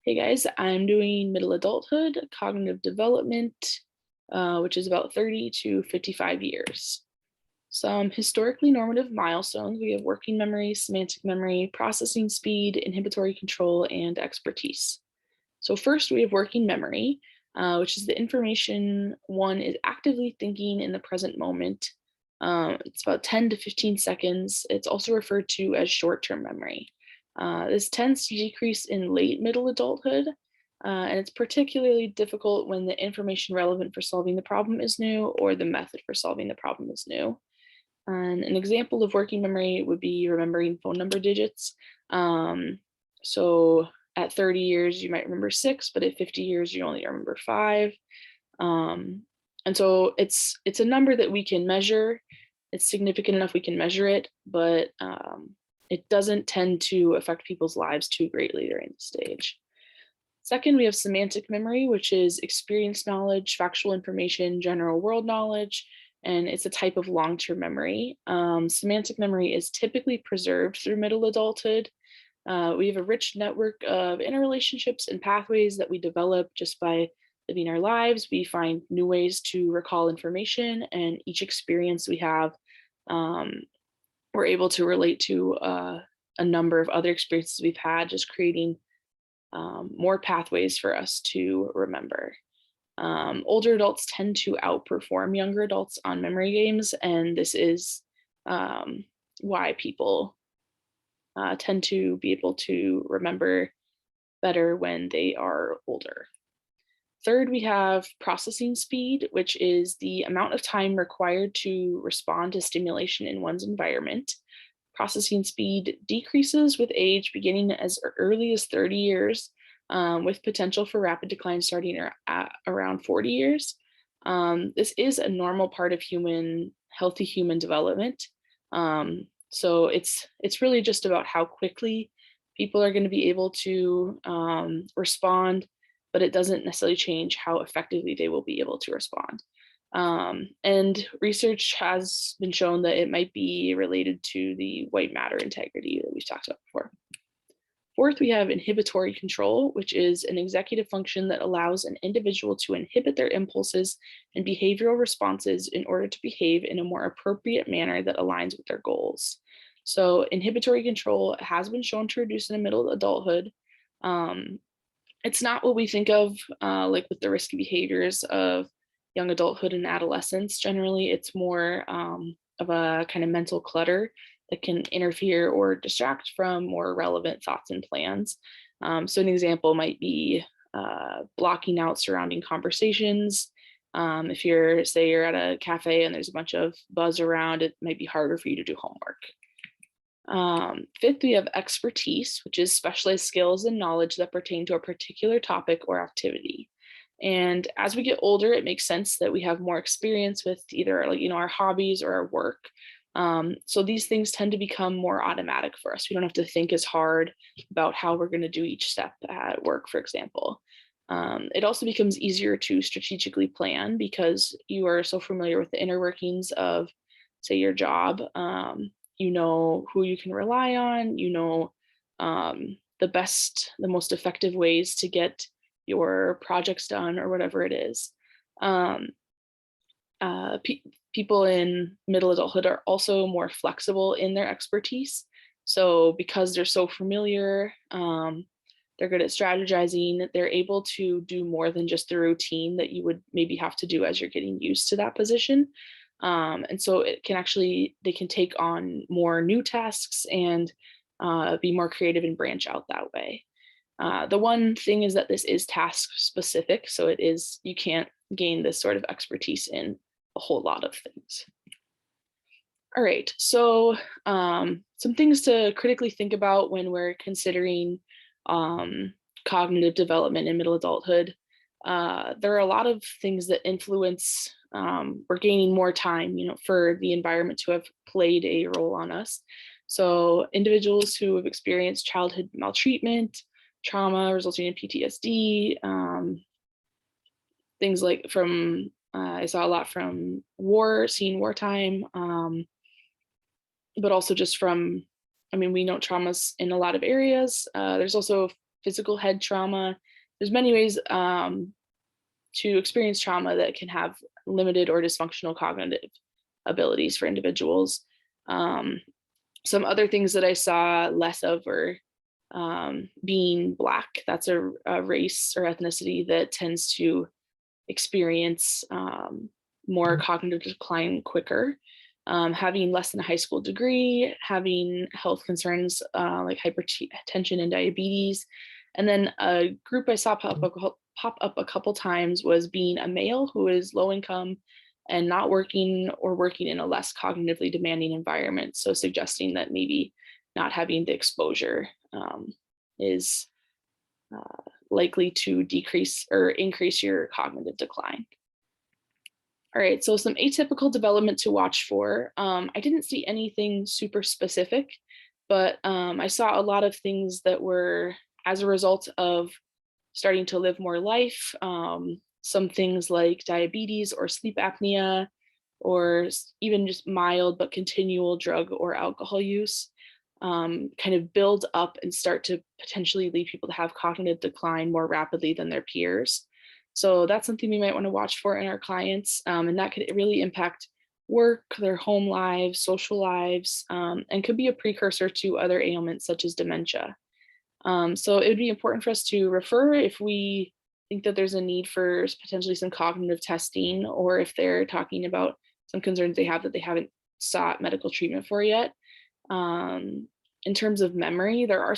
Hey guys, I'm doing middle adulthood, cognitive development, which is about 30 to 55 years. Some historically normative milestones, we have working memory, semantic memory, processing speed, inhibitory control, and expertise. So first we have working memory, which is the information one is actively thinking in the present moment. It's about 10 to 15 seconds. It's also referred to as short-term memory. This tends to decrease in late middle adulthood, and it's particularly difficult when the information relevant for solving the problem is new or the method for solving the problem is new. And an example of working memory would be remembering phone number digits. So at 30 years, you might remember six, but at 50 years, you only remember five. And so it's a number that we can measure. It's significant enough we can measure it, but it doesn't tend to affect people's lives too greatly during the stage. Second, we have semantic memory, which is experience knowledge, factual information, general world knowledge, and it's a type of long-term memory. Semantic memory is typically preserved through middle adulthood. We have a rich network of interrelationships and pathways that we develop just by living our lives. We find new ways to recall information, and each experience we have, we're able to relate to a number of other experiences we've had, just creating more pathways for us to remember. Older adults tend to outperform younger adults on memory games, and this is why people tend to be able to remember better when they are older. Third, we have processing speed, which is the amount of time required to respond to stimulation in one's environment. Processing speed decreases with age, beginning as early as 30 years, with potential for rapid decline starting at around 40 years. This is a normal part of healthy human development. So it's really just about how quickly people are going to be able to respond, but it doesn't necessarily change how effectively they will be able to respond. And research has been shown that it might be related to the white matter integrity that we've talked about before. Fourth, we have inhibitory control, which is an executive function that allows an individual to inhibit their impulses and behavioral responses in order to behave in a more appropriate manner that aligns with their goals. So inhibitory control has been shown to reduce in middle adulthood. It's not what we think of like with the risky behaviors of young adulthood and adolescence. Generally, it's more of a kind of mental clutter that can interfere or distract from more relevant thoughts and plans. So an example might be blocking out surrounding conversations. If say you're at a cafe and there's a bunch of buzz around, it might be harder for you to do homework. Fifth, we have expertise, which is specialized skills and knowledge that pertain to a particular topic or activity. And as we get older, it makes sense that we have more experience with either our hobbies or our work. So these things tend to become more automatic for us. We don't have to think as hard about how we're going to do each step at work, for example. It also becomes easier to strategically plan because you are so familiar with the inner workings of, say, your job. You know who you can rely on, the most effective ways to get your projects done or whatever it is. People in middle adulthood are also more flexible in their expertise. So because they're so familiar, they're good at strategizing, they're able to do more than just the routine that you would maybe have to do as you're getting used to that position. And so they can take on more new tasks and be more creative and branch out that way. The one thing is that this is task specific, so you can't gain this sort of expertise in a whole lot of things. All right, so some things to critically think about when we're considering cognitive development in middle adulthood. There are a lot of things that influence, we're gaining more time, for the environment to have played a role on us. So individuals who have experienced childhood maltreatment, trauma resulting in PTSD, things like I saw a lot from seeing wartime, but also just we know traumas in a lot of areas. There's also physical head trauma. There's many ways to experience trauma that can have limited or dysfunctional cognitive abilities for individuals. Um, some other things that I saw less of were being Black. That's a race or ethnicity that tends to experience more cognitive decline quicker. Having less than a high school degree, having health concerns like hypertension and diabetes. And then a group I saw pop up a couple times was being a male who is low income and not working or working in a less cognitively demanding environment. So suggesting that maybe not having the exposure is likely to decrease or increase your cognitive decline. All right, so some atypical development to watch for. I didn't see anything super specific, but I saw a lot of things that were as a result of starting to live more life. Some things like diabetes or sleep apnea, or even just mild but continual drug or alcohol use, kind of build up and start to potentially lead people to have cognitive decline more rapidly than their peers. So that's something we might want to watch for in our clients, and that could really impact work, their home lives, social lives, and could be a precursor to other ailments such as dementia. So it would be important for us to refer if we think that there's a need for potentially some cognitive testing, or if they're talking about some concerns they have that they haven't sought medical treatment for yet. In terms of memory, there are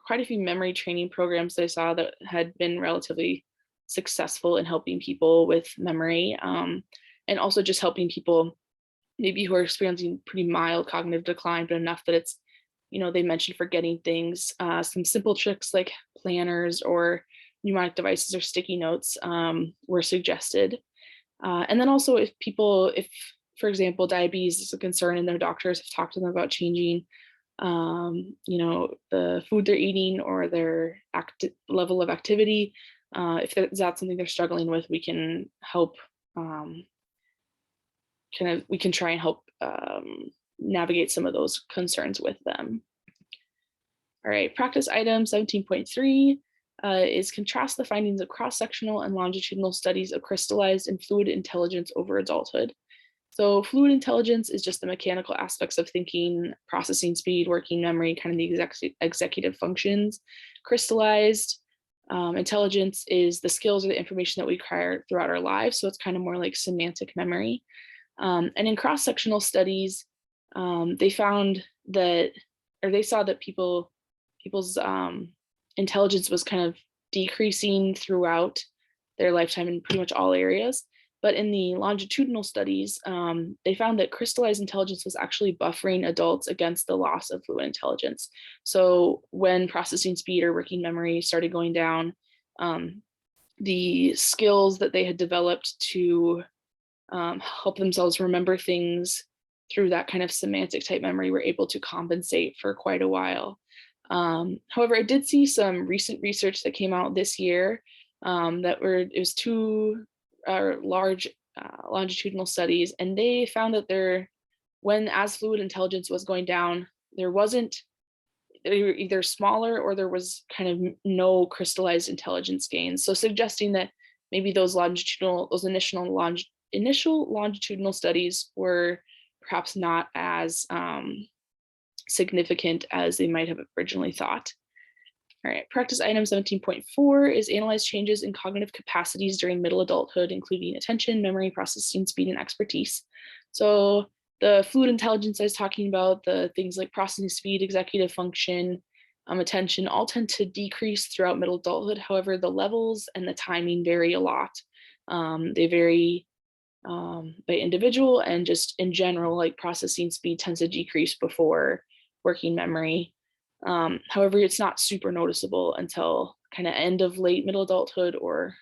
quite a few memory training programs that I saw that had been relatively successful in helping people with memory, and also just helping people maybe who are experiencing pretty mild cognitive decline, but enough that it's, they mentioned forgetting things. Some simple tricks like planners or mnemonic devices or sticky notes were suggested. And then also if, for example, diabetes is a concern and their doctors have talked to them about changing, the food they're eating or their level of activity, if that's something they're struggling with, we can help, we can try and help navigate some of those concerns with them. All right, practice item 17.3 is contrast the findings of cross-sectional and longitudinal studies of crystallized and fluid intelligence over adulthood. So fluid intelligence is just the mechanical aspects of thinking, processing speed, working memory, kind of the executive functions. Crystallized intelligence is the skills or the information that we acquire throughout our lives. So it's kind of more like semantic memory. And in cross-sectional studies, they found that, or they saw that people's intelligence was kind of decreasing throughout their lifetime in pretty much all areas. But in the longitudinal studies, they found that crystallized intelligence was actually buffering adults against the loss of fluid intelligence. So when processing speed or working memory started going down, the skills that they had developed to help themselves remember things through that kind of semantic type memory were able to compensate for quite a while. However, I did see some recent research that came out this year it was two large longitudinal studies, and they found that when as fluid intelligence was going down, they were either smaller or there was kind of no crystallized intelligence gains. So suggesting that maybe those initial longitudinal studies were perhaps not as significant as they might have originally thought. All right, practice item 17.4 is analyze changes in cognitive capacities during middle adulthood, including attention, memory, processing speed, and expertise. So the fluid intelligence I was talking about, the things like processing speed, executive function, attention, all tend to decrease throughout middle adulthood. However, the levels and the timing vary a lot. They vary by individual, and just in general, like processing speed tends to decrease before working memory. However, it's not super noticeable until kind of end of late middle adulthood or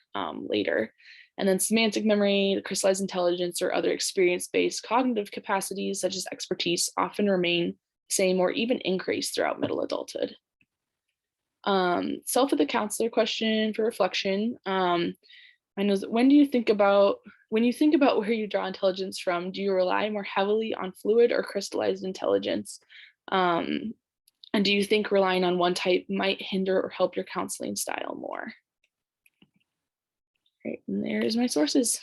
later. And then semantic memory, crystallized intelligence, or other experience-based cognitive capacities such as expertise often remain the same or even increase throughout middle adulthood. Self with the counselor question for reflection. I know that when you think about where you draw intelligence from, do you rely more heavily on fluid or crystallized intelligence? And do you think relying on one type might hinder or help your counseling style more? Right, and there's my sources.